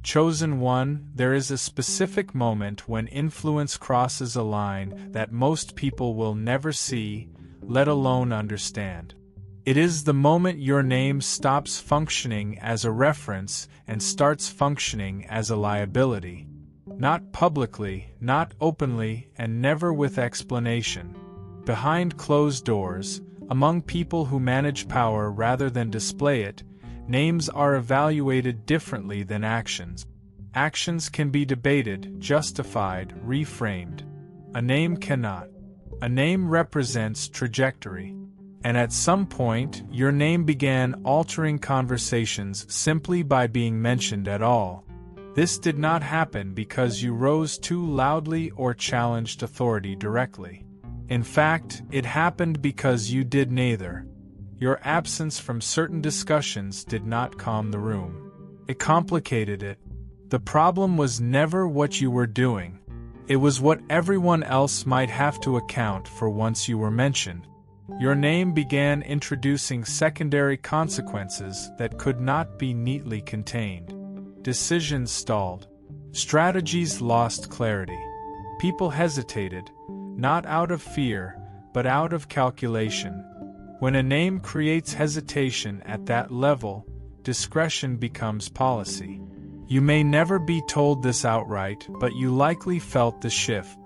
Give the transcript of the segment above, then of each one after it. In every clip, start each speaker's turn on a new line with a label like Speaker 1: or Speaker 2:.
Speaker 1: Chosen one, there is a specific moment when influence crosses a line that most people will never see, let alone understand. It is the moment your name stops functioning as a reference and starts functioning as a liability. Not publicly, not openly, and never with explanation. Behind closed doors, among people who manage power rather than display it, names are evaluated differently than actions. Actions can be debated, justified, reframed. A name cannot. A name represents trajectory. And at some point, your name began altering conversations simply by being mentioned at all. This did not happen because you rose too loudly or challenged authority directly. In fact, it happened because you did neither. Your absence from certain discussions did not calm the room. It complicated it. The problem was never what you were doing. It was what everyone else might have to account for once you were mentioned. Your name began introducing secondary consequences that could not be neatly contained. Decisions stalled. Strategies lost clarity. People hesitated, not out of fear, but out of calculation. When a name creates hesitation at that level, discretion becomes policy. You may never be told this outright, but you likely felt the shift.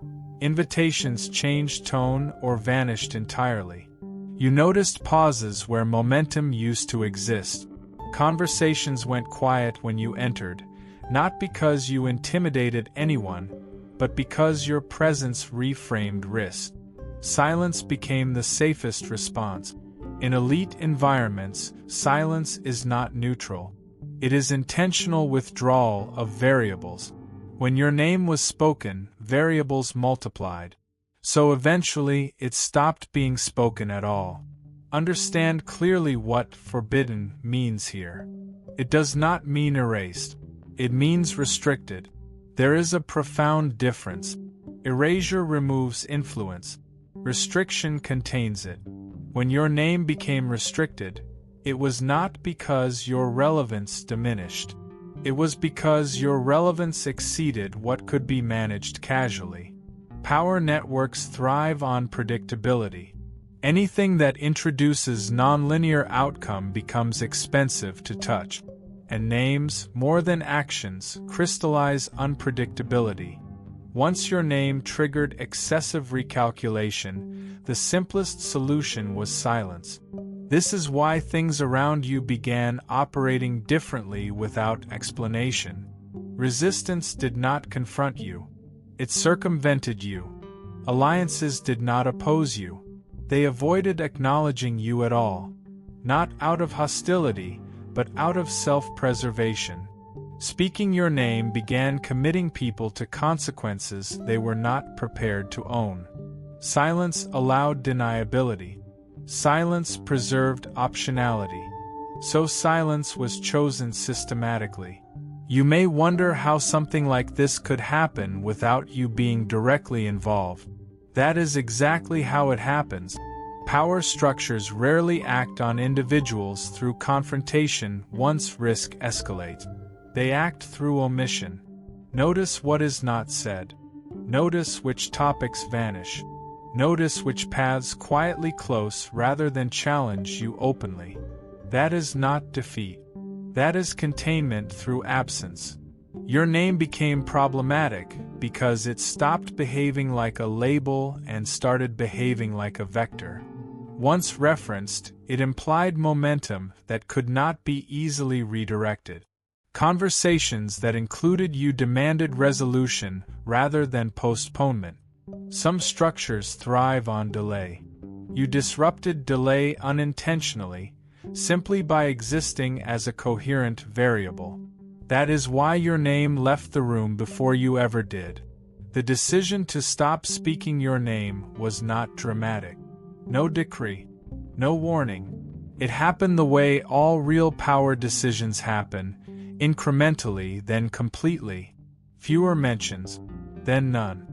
Speaker 1: Invitations changed tone or vanished entirely. You noticed pauses where momentum used to exist. Conversations went quiet when you entered, not because you intimidated anyone, but because your presence reframed risk. Silence became the safest response. In elite environments, silence is not neutral. It is intentional withdrawal of variables. When your name was spoken, variables multiplied. So eventually, it stopped being spoken at all. Understand clearly what forbidden means here. It does not mean erased. It means restricted. There is a profound difference. Erasure removes influence. Restriction contains it. When your name became restricted, it was not because your relevance diminished. It was because your relevance exceeded what could be managed casually. Power networks thrive on predictability. Anything that introduces nonlinear outcome becomes expensive to touch. And names, more than actions, crystallize unpredictability. Once your name triggered excessive recalculation, the simplest solution was silence. This is why things around you began operating differently without explanation. Resistance did not confront you. It circumvented you. Alliances did not oppose you. They avoided acknowledging you at all. Not out of hostility, but out of self-preservation. Speaking your name began committing people to consequences they were not prepared to own. Silence allowed deniability. Silence preserved optionality. So silence was chosen systematically. You may wonder how something like this could happen without you being directly involved. That is exactly how it happens. Power structures rarely act on individuals through confrontation once risk escalates. They act through omission. Notice what is not said. Notice which topics vanish. Notice which paths quietly close rather than challenge you openly. That is not defeat. That is containment through absence. Your name became problematic because it stopped behaving like a label and started behaving like a vector. Once referenced, it implied momentum that could not be easily redirected. Conversations that included you demanded resolution rather than postponement. Some structures thrive on delay. You disrupted delay unintentionally, simply by existing as a coherent variable. That is why your name left the room before you ever did. The decision to stop speaking your name was not dramatic. No decree. No warning. It happened the way all real power decisions happen, incrementally, then completely. Fewer mentions, then none.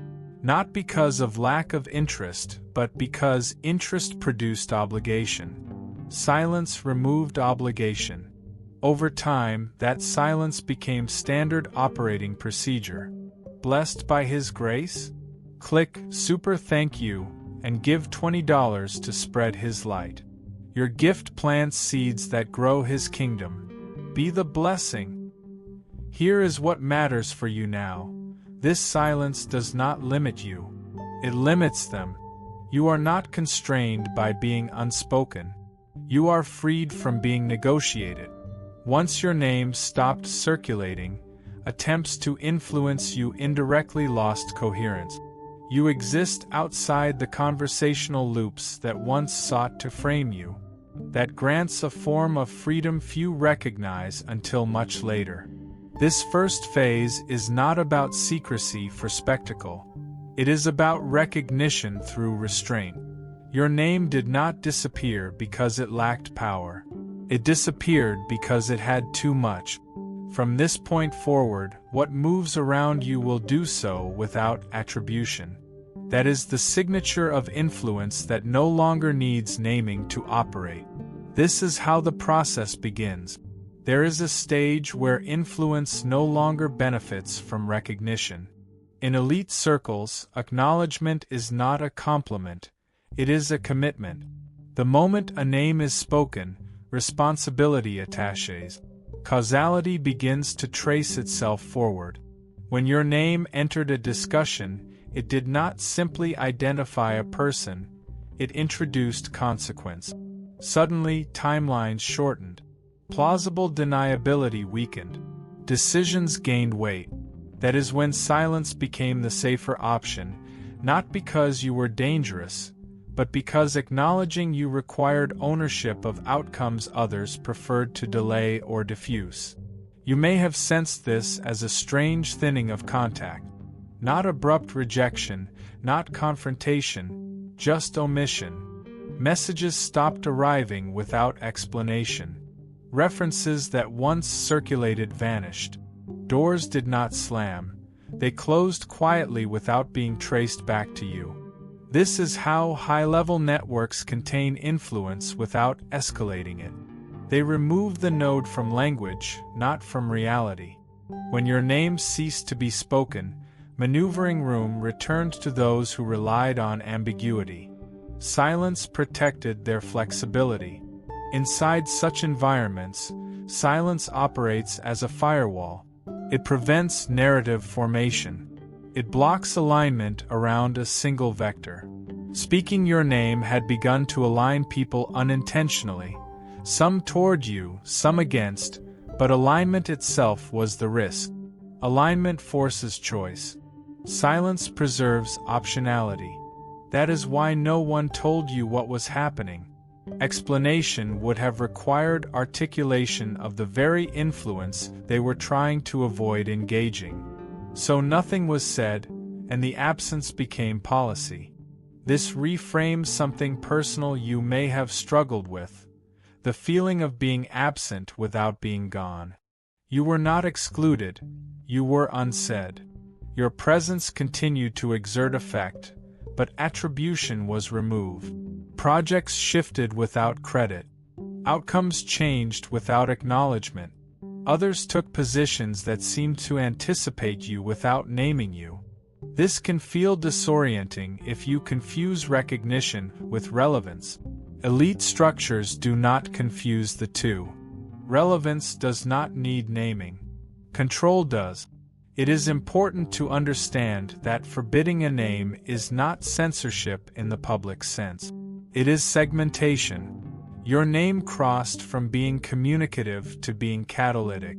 Speaker 1: Not because of lack of interest, but because interest produced obligation. Silence removed obligation. Over time, that silence became standard operating procedure. Blessed by His grace? Click Super Thank You and give $20 to spread His light. Your gift plants seeds that grow His kingdom. Be the blessing. Here is what matters for you now. This silence does not limit you. It limits them. You are not constrained by being unspoken. You are freed from being negotiated. Once your name stopped circulating, attempts to influence you indirectly lost coherence. You exist outside the conversational loops that once sought to frame you. That grants a form of freedom few recognize until much later. This first phase is not about secrecy for spectacle. It is about recognition through restraint. Your name did not disappear because it lacked power. It disappeared because it had too much. From this point forward, what moves around you will do so without attribution. That is the signature of influence that no longer needs naming to operate. This is how the process begins. There is a stage where influence no longer benefits from recognition. In elite circles, acknowledgement is not a compliment, it is a commitment. The moment a name is spoken, responsibility attaches. Causality begins to trace itself forward. When your name entered a discussion, it did not simply identify a person, it introduced consequence. Suddenly, timelines shortened. Plausible deniability weakened. Decisions gained weight. That is when silence became the safer option, not because you were dangerous, but because acknowledging you required ownership of outcomes others preferred to delay or diffuse. You may have sensed this as a strange thinning of contact. Not abrupt rejection, not confrontation, just omission. Messages stopped arriving without explanation. References that once circulated vanished. Doors did not slam. They closed quietly without being traced back to you. This is how high-level networks contain influence without escalating it. They remove the node from language, not from reality. When your name ceased to be spoken, maneuvering room returned to those who relied on ambiguity. Silence protected their flexibility. Inside such environments, silence operates as a firewall. It prevents narrative formation. It blocks alignment around a single vector. Speaking your name had begun to align people unintentionally, some toward you, some against, but alignment itself was the risk. Alignment forces choice. Silence preserves optionality. That is why no one told you what was happening. Explanation would have required articulation of the very influence they were trying to avoid engaging. So nothing was said, and the absence became policy. This reframes something personal you may have struggled with, the feeling of being absent without being gone. You were not excluded, you were unsaid. Your presence continued to exert effect, but attribution was removed. Projects shifted without credit. Outcomes changed without acknowledgement. Others took positions that seemed to anticipate you without naming you. This can feel disorienting if you confuse recognition with relevance. Elite structures do not confuse the two. Relevance does not need naming. Control does. It is important to understand that forbidding a name is not censorship in the public sense. It is segmentation. Your name crossed from being communicative to being catalytic.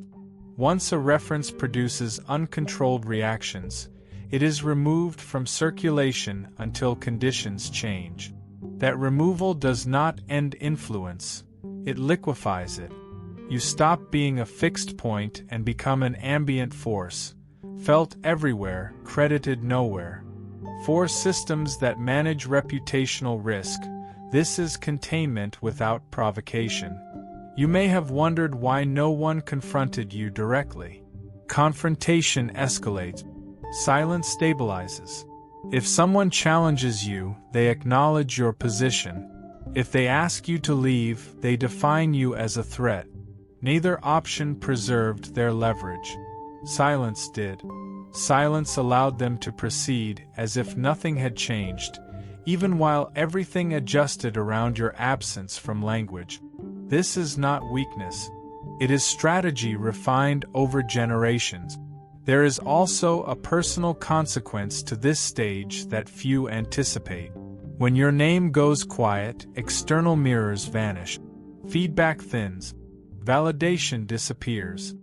Speaker 1: Once a reference produces uncontrolled reactions, it is removed from circulation until conditions change. That removal does not end influence, it liquefies it. You stop being a fixed point and become an ambient force, felt everywhere, credited nowhere. For systems that manage reputational risk, this is containment without provocation. You may have wondered why no one confronted you directly. Confrontation escalates. Silence stabilizes. If someone challenges you, they acknowledge your position. If they ask you to leave, they define you as a threat. Neither option preserved their leverage. Silence did. Silence allowed them to proceed as if nothing had changed, even while everything adjusted around your absence from language. This is not weakness. It is strategy refined over generations. There is also a personal consequence to this stage that few anticipate. When your name goes quiet, external mirrors vanish. Feedback thins. Validation disappears.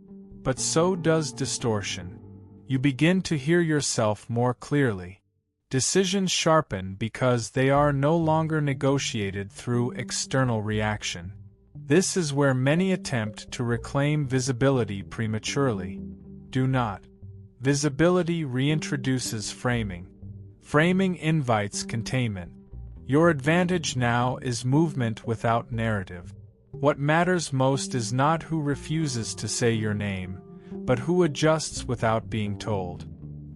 Speaker 1: But so does distortion. You begin to hear yourself more clearly. Decisions sharpen because they are no longer negotiated through external reaction. This is where many attempt to reclaim visibility prematurely. Do not. Visibility reintroduces framing. Framing invites containment. Your advantage now is movement without narrative. What matters most is not who refuses to say your name, but who adjusts without being told.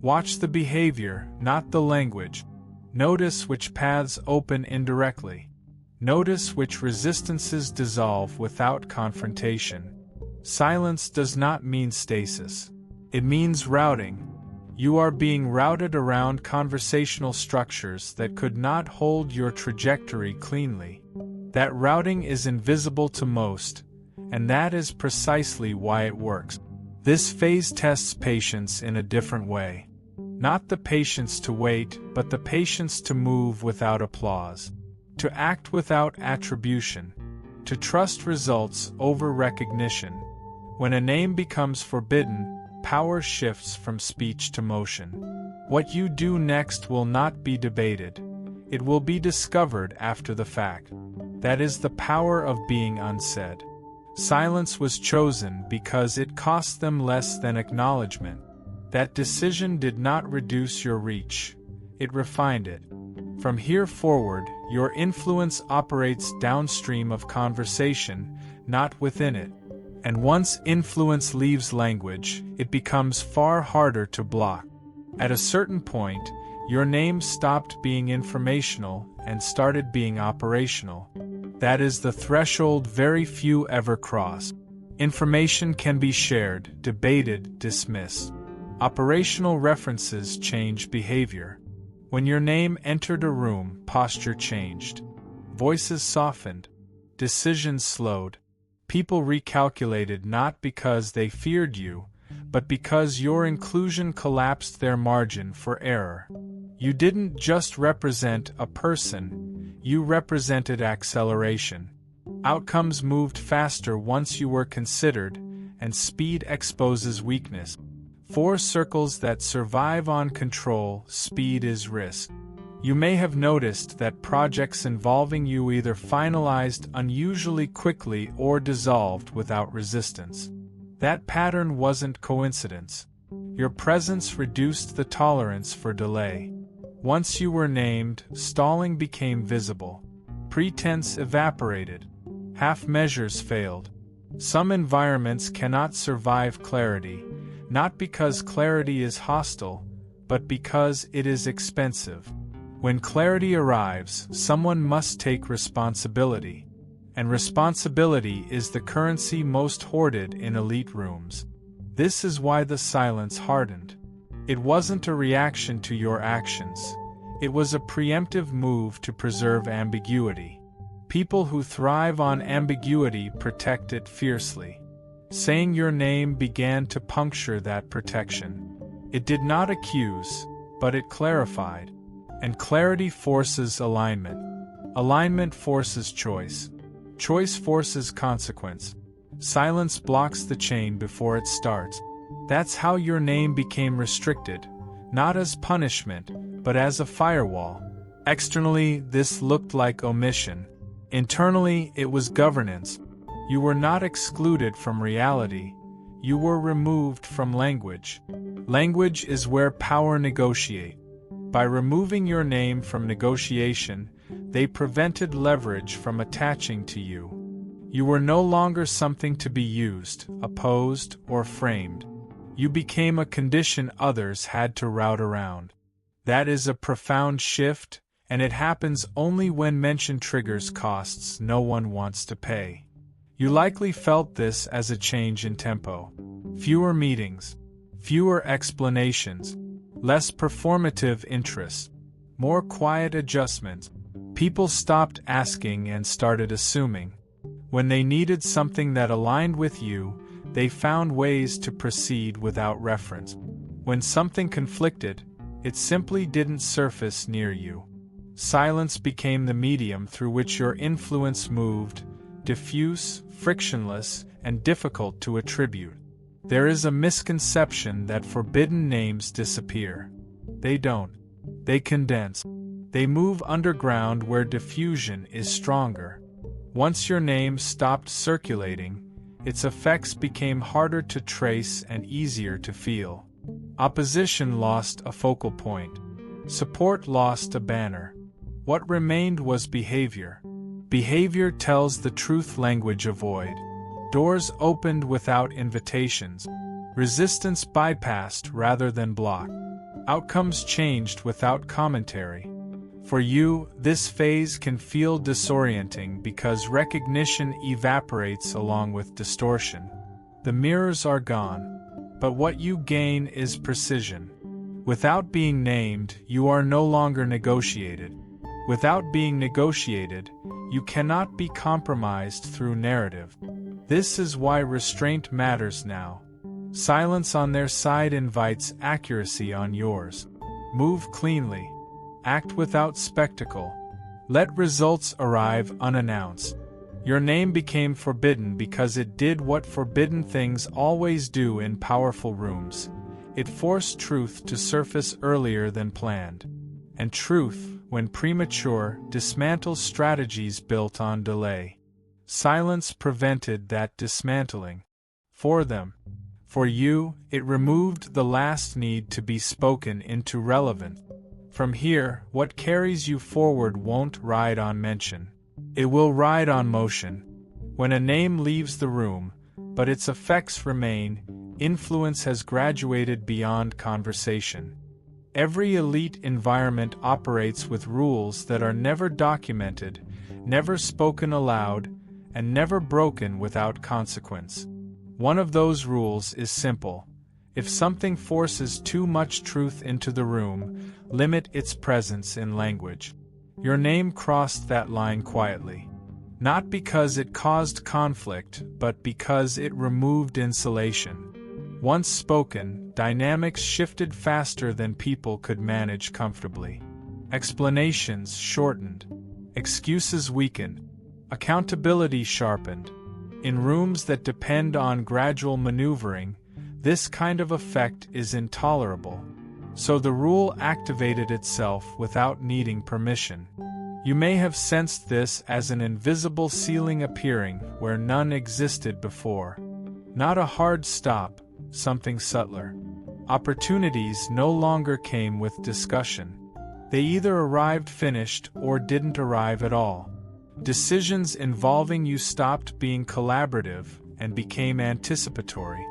Speaker 1: Watch the behavior, not the language. Notice which paths open indirectly. Notice which resistances dissolve without confrontation. Silence does not mean stasis. It means routing. You are being routed around conversational structures that could not hold your trajectory cleanly. That routing is invisible to most, and that is precisely why it works. This phase tests patience in a different way. Not the patience to wait, but the patience to move without applause, to act without attribution, to trust results over recognition. When a name becomes forbidden, power shifts from speech to motion. What you do next will not be debated. It will be discovered after the fact. That is the power of being unsaid. Silence was chosen because it cost them less than acknowledgement. That decision did not reduce your reach. It refined it. From here forward, your influence operates downstream of conversation, not within it. And once influence leaves language, it becomes far harder to block. At a certain point, your name stopped being informational and started being operational. That is the threshold very few ever cross. Information can be shared, debated, dismissed. Operational references change behavior. When your name entered a room, posture changed. Voices softened. Decisions slowed. People recalculated not because they feared you, but because your inclusion collapsed their margin for error. You didn't just represent a person, you represented acceleration. Outcomes moved faster once you were considered, and speed exposes weakness. 4 circles that survive on control, speed is risk. You may have noticed that projects involving you either finalized unusually quickly or dissolved without resistance. That pattern wasn't coincidence. Your presence reduced the tolerance for delay. Once you were named, stalling became visible. Pretense evaporated. Half measures failed. Some environments cannot survive clarity, not because clarity is hostile, but because it is expensive. When clarity arrives, someone must take responsibility. And responsibility is the currency most hoarded in elite rooms. This is why the silence hardened. It wasn't a reaction to your actions. It was a preemptive move to preserve ambiguity. People who thrive on ambiguity protect it fiercely. Saying your name began to puncture that protection. It did not accuse, but it clarified. And clarity forces alignment. Alignment forces choice. Choice forces consequence. Silence blocks the chain before it starts. That's how your name became restricted, not as punishment, but as a firewall. Externally, this looked like omission. Internally, it was governance. You were not excluded from reality. You were removed from language. Language is where power negotiates. By removing your name from negotiation, they prevented leverage from attaching to you. You were no longer something to be used, opposed, or framed. You became a condition others had to route around. That is a profound shift, and it happens only when mention triggers costs no one wants to pay. You likely felt this as a change in tempo. Fewer meetings, fewer explanations, less performative interest, more quiet adjustments. People stopped asking and started assuming. When they needed something that aligned with you, they found ways to proceed without reference. When something conflicted, it simply didn't surface near you. Silence became the medium through which your influence moved, diffuse, frictionless, and difficult to attribute. There is a misconception that forbidden names disappear. They don't. They condense. They move underground where diffusion is stronger. Once your name stopped circulating, its effects became harder to trace and easier to feel. Opposition lost a focal point. Support lost a banner. What remained was behavior. Behavior tells the truth language avoid. Doors opened without invitations. Resistance bypassed rather than blocked. Outcomes changed without commentary. For you, this phase can feel disorienting because recognition evaporates along with distortion. The mirrors are gone, but what you gain is precision. Without being named, you are no longer negotiated. Without being negotiated, you cannot be compromised through narrative. This is why restraint matters now. Silence on their side invites accuracy on yours. Move cleanly. Act without spectacle. Let results arrive unannounced. Your name became forbidden because it did what forbidden things always do in powerful rooms. It forced truth to surface earlier than planned. And truth, when premature, dismantles strategies built on delay. Silence prevented that dismantling. For them. For you, it removed the last need to be spoken into relevance. From here, what carries you forward won't ride on mention. It will ride on motion. When a name leaves the room, but its effects remain, influence has graduated beyond conversation. Every elite environment operates with rules that are never documented, never spoken aloud, and never broken without consequence. One of those rules is simple. If something forces too much truth into the room, limit its presence in language. Your name crossed that line quietly. Not because it caused conflict, but because it removed insulation. Once spoken, dynamics shifted faster than people could manage comfortably. Explanations shortened. Excuses weakened. Accountability sharpened. In rooms that depend on gradual maneuvering, this kind of effect is intolerable. So the rule activated itself without needing permission. You may have sensed this as an invisible ceiling appearing where none existed before. Not a hard stop, something subtler. Opportunities no longer came with discussion. They either arrived finished or didn't arrive at all. Decisions involving you stopped being collaborative and became anticipatory.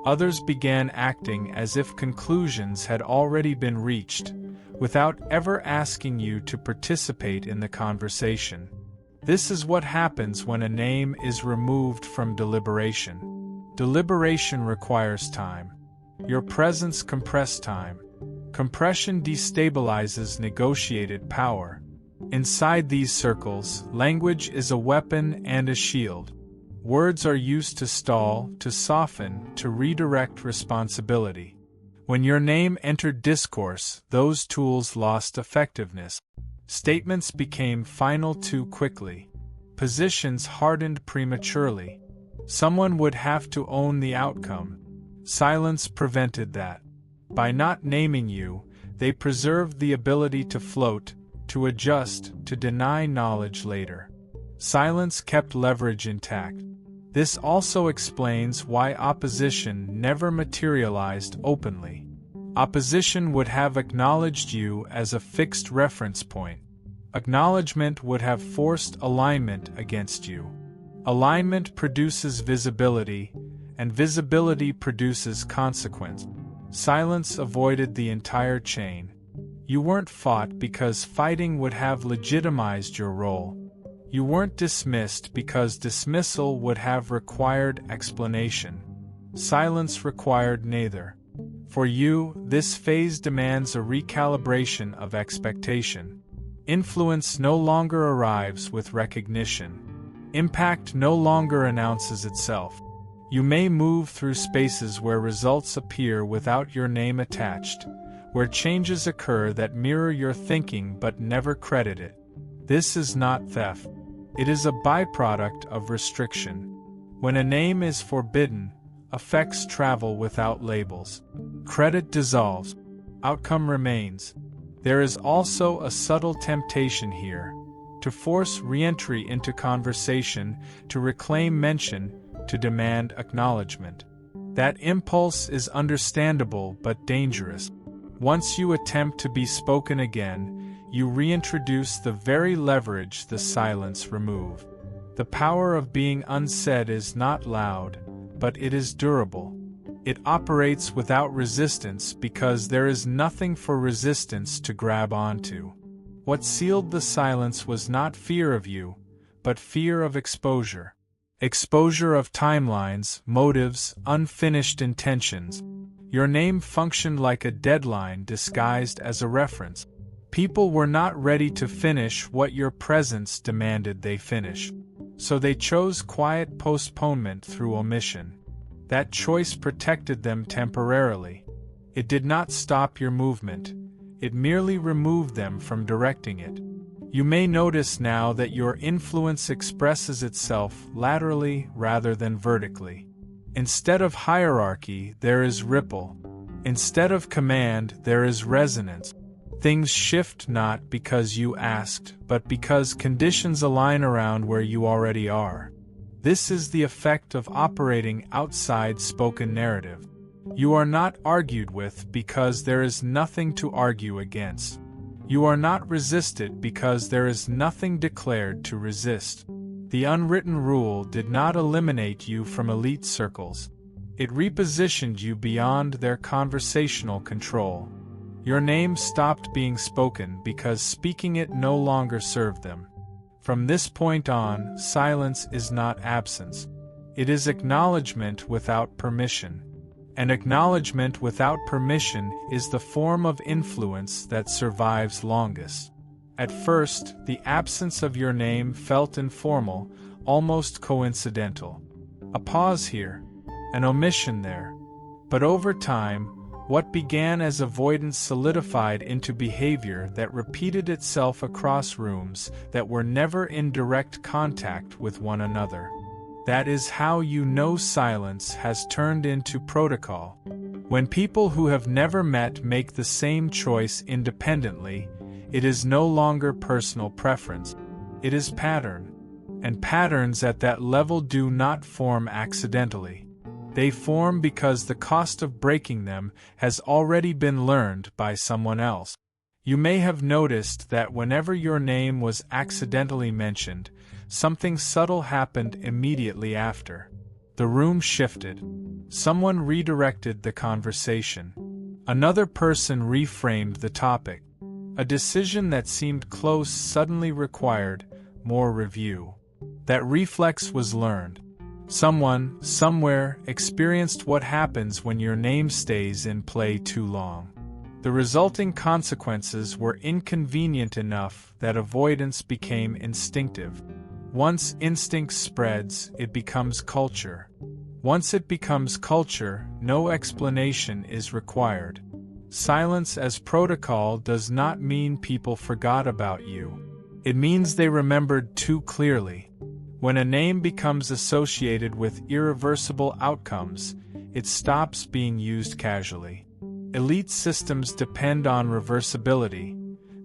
Speaker 1: Others began acting as if conclusions had already been reached, without ever asking you to participate in the conversation. This is what happens when a name is removed from deliberation. Deliberation requires time. Your presence compress time. Compression destabilizes negotiated power. Inside these circles, language is a weapon and a shield. Words are used to stall, to soften, to redirect responsibility. When your name entered discourse, those tools lost effectiveness. Statements became final too quickly. Positions hardened prematurely. Someone would have to own the outcome. Silence prevented that. By not naming you, they preserved the ability to float, to adjust, to deny knowledge later. Silence kept leverage intact. This also explains why opposition never materialized openly. Opposition would have acknowledged you as a fixed reference point. Acknowledgement would have forced alignment against you. Alignment produces visibility, and visibility produces consequence. Silence avoided the entire chain. You weren't fought because fighting would have legitimized your role. You weren't dismissed because dismissal would have required explanation. Silence required neither. For you, this phase demands a recalibration of expectation. Influence no longer arrives with recognition. Impact no longer announces itself. You may move through spaces where results appear without your name attached, where changes occur that mirror your thinking but never credit it. This is not theft. It is a byproduct of restriction. When a name is forbidden, effects travel without labels. Credit dissolves. Outcome remains. There is also a subtle temptation here, to force re-entry into conversation, to reclaim mention, to demand acknowledgement. That impulse is understandable but dangerous. Once you attempt to be spoken again, you reintroduce the very leverage the silence removed. The power of being unsaid is not loud, but it is durable. It operates without resistance because there is nothing for resistance to grab onto. What sealed the silence was not fear of you, but fear of exposure. Exposure of timelines, motives, unfinished intentions. Your name functioned like a deadline disguised as a reference. People were not ready to finish what your presence demanded they finish. So they chose quiet postponement through omission. That choice protected them temporarily. It did not stop your movement. It merely removed them from directing it. You may notice now that your influence expresses itself laterally rather than vertically. Instead of hierarchy, there is ripple. Instead of command, there is resonance. Things shift not because you asked, but because conditions align around where you already are. This is the effect of operating outside spoken narrative. You are not argued with because there is nothing to argue against. You are not resisted because there is nothing declared to resist. The unwritten rule did not eliminate you from elite circles. It repositioned you beyond their conversational control. Your name stopped being spoken because speaking it no longer served them. From this point on, silence is not absence. It is acknowledgement without permission. And acknowledgement without permission is the form of influence that survives longest. At first, the absence of your name felt informal, almost coincidental. A pause here, an omission there. But over time, what began as avoidance solidified into behavior that repeated itself across rooms that were never in direct contact with one another. That is how you know silence has turned into protocol. When people who have never met make the same choice independently, it is no longer personal preference. It is pattern. And patterns at that level do not form accidentally. They form because the cost of breaking them has already been learned by someone else. You may have noticed that whenever your name was accidentally mentioned, something subtle happened immediately after. The room shifted. Someone redirected the conversation. Another person reframed the topic. A decision that seemed close suddenly required more review. That reflex was learned. Someone, somewhere, experienced what happens when your name stays in play too long. The resulting consequences were inconvenient enough that avoidance became instinctive. Once instinct spreads, it becomes culture. Once it becomes culture, no explanation is required. Silence as protocol does not mean people forgot about you. It means they remembered too clearly. When a name becomes associated with irreversible outcomes, it stops being used casually. Elite systems depend on reversibility,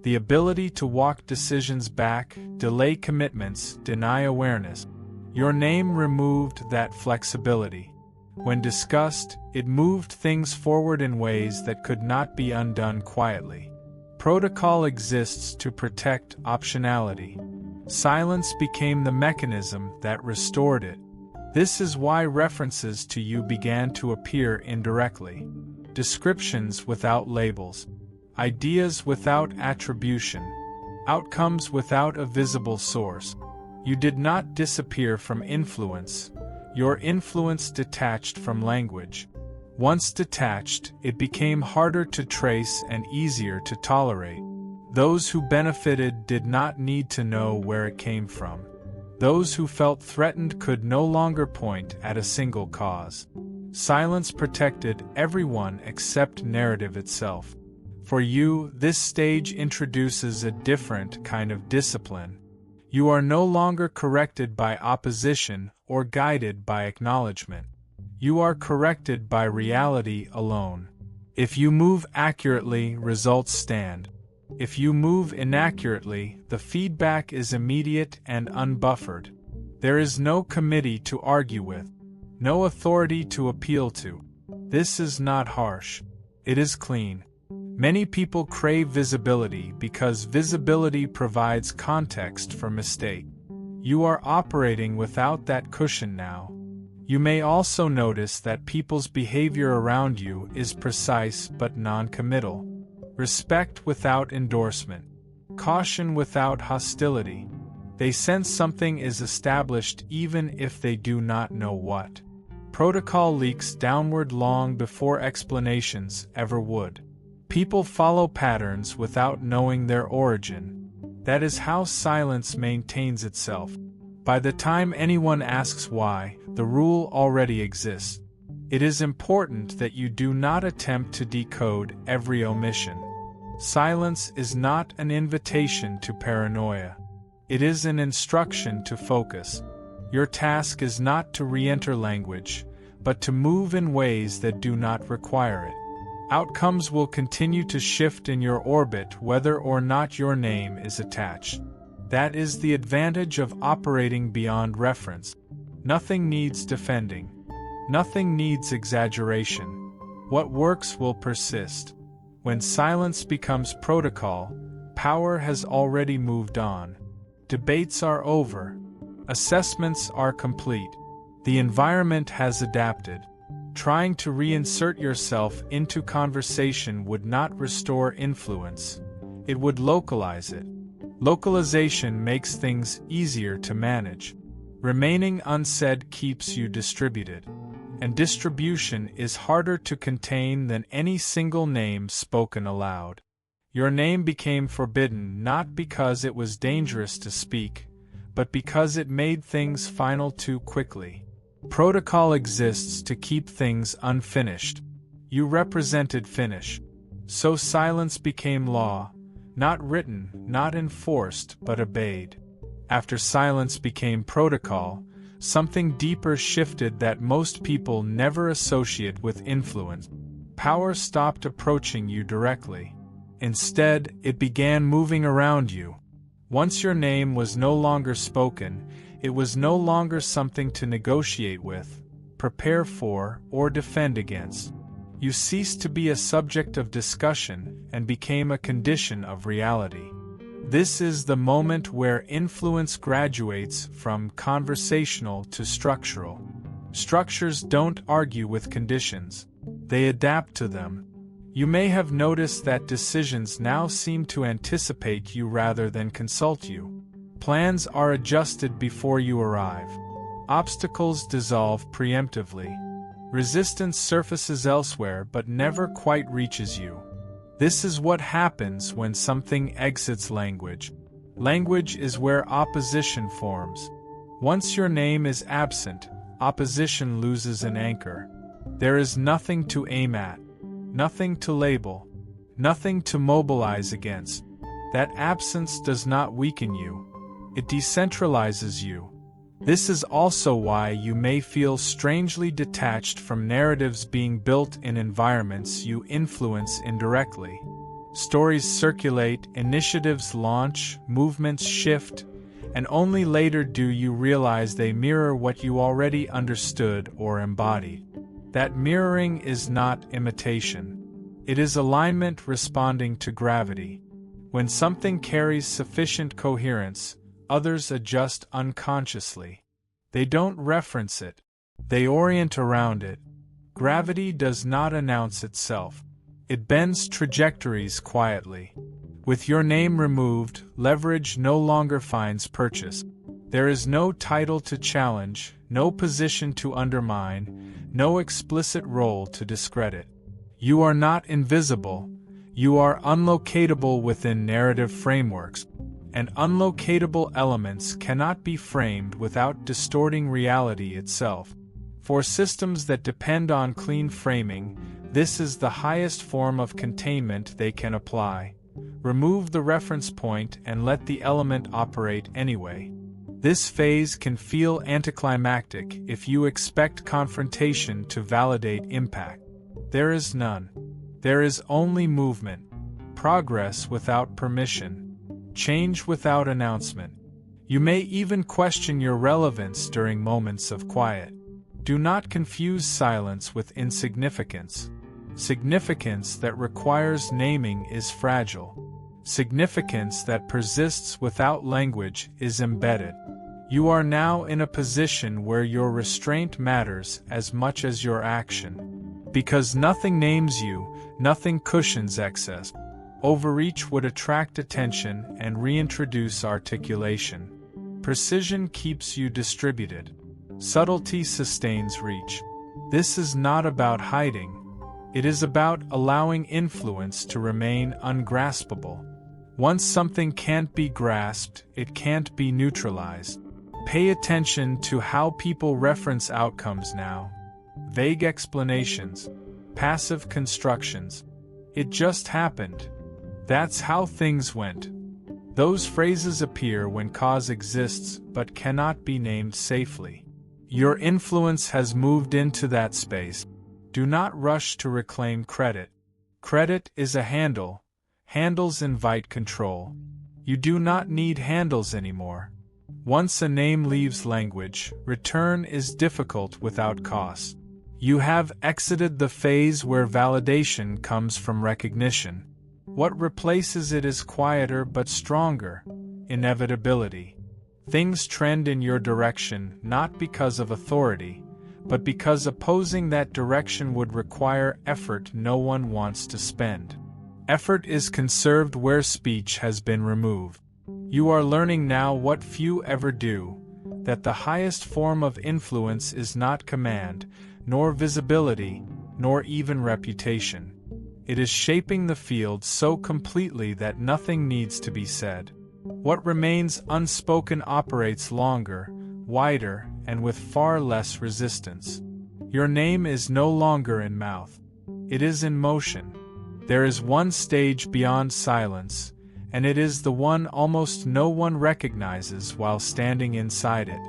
Speaker 1: the ability to walk decisions back, delay commitments, deny awareness. Your name removed that flexibility. When discussed, it moved things forward in ways that could not be undone quietly. Protocol exists to protect optionality. Silence became the mechanism that restored it. This is why references to you began to appear indirectly. Descriptions without labels. Ideas without attribution. Outcomes without a visible source. You did not disappear from influence. Your influence detached from language. Once detached, it became harder to trace and easier to tolerate. Those who benefited did not need to know where it came from. Those who felt threatened could no longer point at a single cause. Silence protected everyone except narrative itself. For you, this stage introduces a different kind of discipline. You are no longer corrected by opposition or guided by acknowledgement. You are corrected by reality alone. If you move accurately, results stand. If you move inaccurately, the feedback is immediate and unbuffered. There is no committee to argue with, no authority to appeal to. This is not harsh. It is clean. Many people crave visibility because visibility provides context for mistake. You are operating without that cushion now. You may also notice that people's behavior around you is precise but non-committal. Respect without endorsement. Caution without hostility. They sense something is established even if they do not know what. Protocol leaks downward long before explanations ever would. People follow patterns without knowing their origin. That is how silence maintains itself. By the time anyone asks why, the rule already exists. It is important that you do not attempt to decode every omission. Silence is not an invitation to paranoia. It is an instruction to focus. Your task is not to re-enter language, but to move in ways that do not require it. Outcomes will continue to shift in your orbit whether or not your name is attached. That is the advantage of operating beyond reference. Nothing needs defending. Nothing needs exaggeration. What works will persist. When silence becomes protocol, power has already moved on. Debates are over. Assessments are complete. The environment has adapted. Trying to reinsert yourself into conversation would not restore influence. It would localize it. Localization makes things easier to manage. Remaining unsaid keeps you distributed. And distribution is harder to contain than any single name spoken aloud. Your name became forbidden not because it was dangerous to speak, but because it made things final too quickly. Protocol exists to keep things unfinished. You represented finish. So silence became law, not written, not enforced, but obeyed. After silence became protocol, something deeper shifted that most people never associate with influence. Power stopped approaching you directly. Instead, it began moving around you. Once your name was no longer spoken, it was no longer something to negotiate with, prepare for, or defend against. You ceased to be a subject of discussion and became a condition of reality. This is the moment where influence graduates from conversational to structural. Structures don't argue with conditions. They adapt to them. You may have noticed that decisions now seem to anticipate you rather than consult you. Plans are adjusted before you arrive. Obstacles dissolve preemptively. Resistance surfaces elsewhere but never quite reaches you. This is what happens when something exits language. Language is where opposition forms. Once your name is absent, opposition loses an anchor. There is nothing to aim at, nothing to label, nothing to mobilize against. That absence does not weaken you. It decentralizes you. This is also why you may feel strangely detached from narratives being built in environments you influence indirectly. Stories circulate, initiatives launch, movements shift, and only later do you realize they mirror what you already understood or embodied. That mirroring is not imitation. It is alignment responding to gravity. When something carries sufficient coherence, others adjust unconsciously. They don't reference it. They orient around it. Gravity does not announce itself. It bends trajectories quietly. With your name removed, leverage no longer finds purchase. There is no title to challenge, no position to undermine, no explicit role to discredit. You are not invisible, you are unlocatable within narrative frameworks, and unlocatable elements cannot be framed without distorting reality itself. For systems that depend on clean framing, this is the highest form of containment they can apply. Remove the reference point and let the element operate anyway. This phase can feel anticlimactic if you expect confrontation to validate impact. There is none. There is only movement, progress without permission, change without announcement. You may even question your relevance during moments of quiet. Do not confuse silence with insignificance. Significance that requires naming is fragile. Significance that persists without language is embedded. You are now in a position where your restraint matters as much as your action. Because nothing names you, nothing cushions excess. Overreach would attract attention and reintroduce articulation. Precision keeps you distributed. Subtlety sustains reach. This is not about hiding. It is about allowing influence to remain ungraspable. Once something can't be grasped, it can't be neutralized. Pay attention to how people reference outcomes now. Vague explanations, passive constructions. It just happened. That's how things went. Those phrases appear when cause exists but cannot be named safely. Your influence has moved into that space. Do not rush to reclaim credit. Credit is a handle. Handles invite control. You do not need handles anymore. Once a name leaves language, return is difficult without cost. You have exited the phase where validation comes from recognition. What replaces it is quieter but stronger. Inevitability. Things trend in your direction not because of authority, but because opposing that direction would require effort no one wants to spend. Effort is conserved where speech has been removed. You are learning now what few ever do, that the highest form of influence is not command, nor visibility, nor even reputation. It is shaping the field so completely that nothing needs to be said. What remains unspoken operates longer, wider, and with far less resistance. Your name is no longer in mouth. It is in motion. There is one stage beyond silence, and it is the one almost no one recognizes while standing inside it.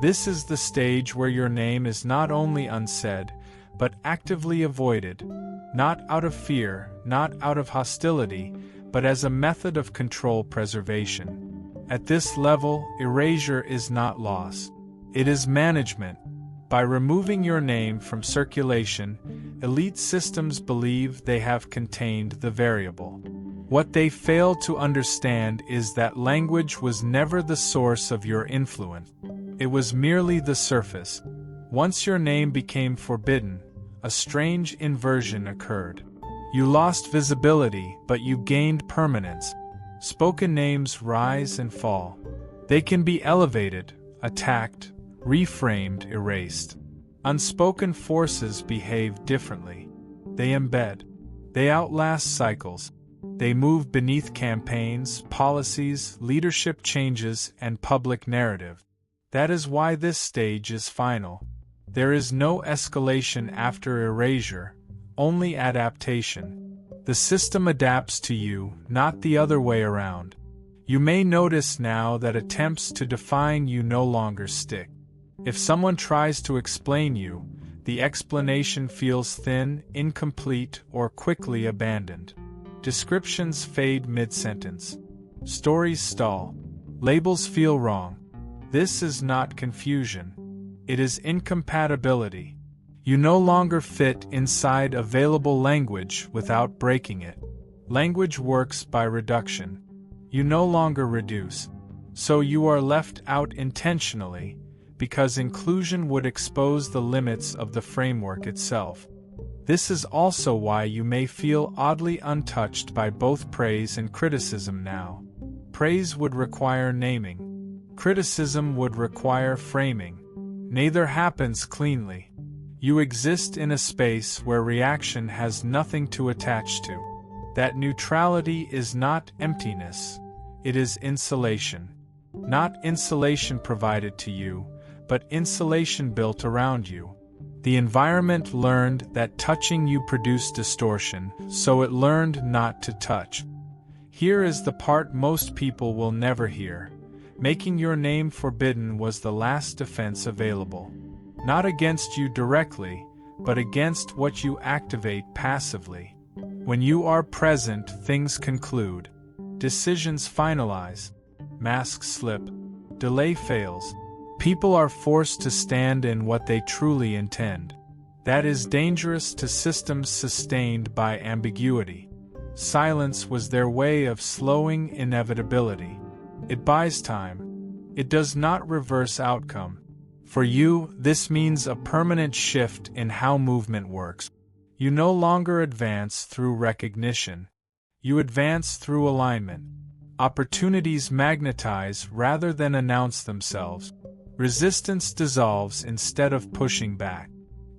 Speaker 1: This is the stage where your name is not only unsaid, but actively avoided, not out of fear, not out of hostility, but as a method of control preservation. At this level, erasure is not loss. It is management. By removing your name from circulation, elite systems believe they have contained the variable. What they fail to understand is that language was never the source of your influence. It was merely the surface. Once your name became forbidden, a strange inversion occurred. You lost visibility, but you gained permanence. Spoken names rise and fall. They can be elevated, attacked, reframed, erased. Unspoken forces behave differently. They embed. They outlast cycles. They move beneath campaigns, policies, leadership changes, and public narrative. That is why this stage is final. There is no escalation after erasure, only adaptation. The system adapts to you, not the other way around. You may notice now that attempts to define you no longer stick. If someone tries to explain you, the explanation feels thin, incomplete, or quickly abandoned. Descriptions fade mid-sentence. Stories stall. Labels feel wrong. This is not confusion. It is incompatibility. You no longer fit inside available language without breaking it. Language works by reduction. You no longer reduce. So you are left out intentionally, because inclusion would expose the limits of the framework itself. This is also why you may feel oddly untouched by both praise and criticism now. Praise would require naming. Criticism would require framing. Neither happens cleanly. You exist in a space where reaction has nothing to attach to. That neutrality is not emptiness, it is insulation. Not insulation provided to you, but insulation built around you. The environment learned that touching you produced distortion, so it learned not to touch. Here is the part most people will never hear. Making your name forbidden was the last defense available. Not against you directly, but against what you activate passively. When you are present, things conclude. Decisions finalize. Masks slip. Delay fails. People are forced to stand in what they truly intend. That is dangerous to systems sustained by ambiguity. Silence was their way of slowing inevitability. It buys time. It does not reverse outcome. For you, this means a permanent shift in how movement works. You no longer advance through recognition. You advance through alignment. Opportunities magnetize rather than announce themselves. Resistance dissolves instead of pushing back.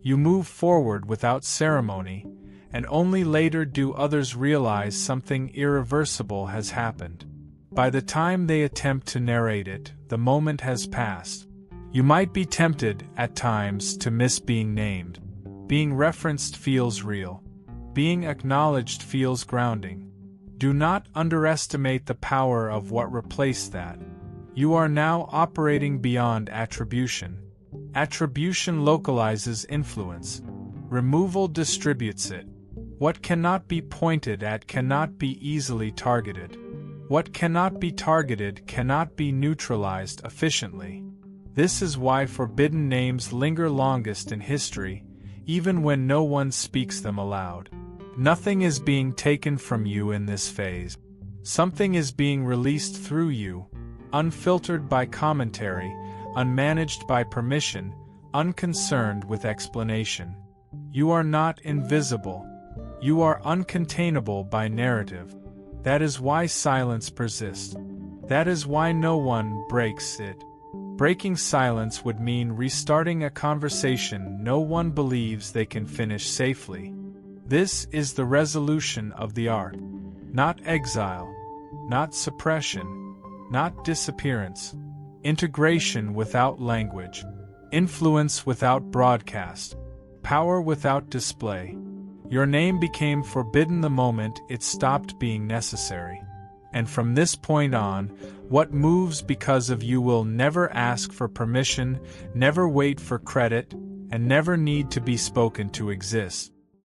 Speaker 1: You move forward without ceremony, and only later do others realize something irreversible has happened. By the time they attempt to narrate it, the moment has passed. You might be tempted, at times, to miss being named. Being referenced feels real. Being acknowledged feels grounding. Do not underestimate the power of what replaced that. You are now operating beyond attribution. Attribution localizes influence. Removal distributes it. What cannot be pointed at cannot be easily targeted. What cannot be targeted cannot be neutralized efficiently. This is why forbidden names linger longest in history, even when no one speaks them aloud. Nothing is being taken from you in this phase. Something is being released through you, unfiltered by commentary, unmanaged by permission, unconcerned with explanation. You are not invisible. You are uncontainable by narrative. That is why silence persists. That is why no one breaks it. Breaking silence would mean restarting a conversation no one believes they can finish safely. This is the resolution of the art. Not exile, not suppression, not disappearance. Integration without language. Influence without broadcast. Power without display. Your name became forbidden the moment it stopped being necessary. And from this point on, what moves because of you will never ask for permission, never wait for credit, and never need to be spoken to exist.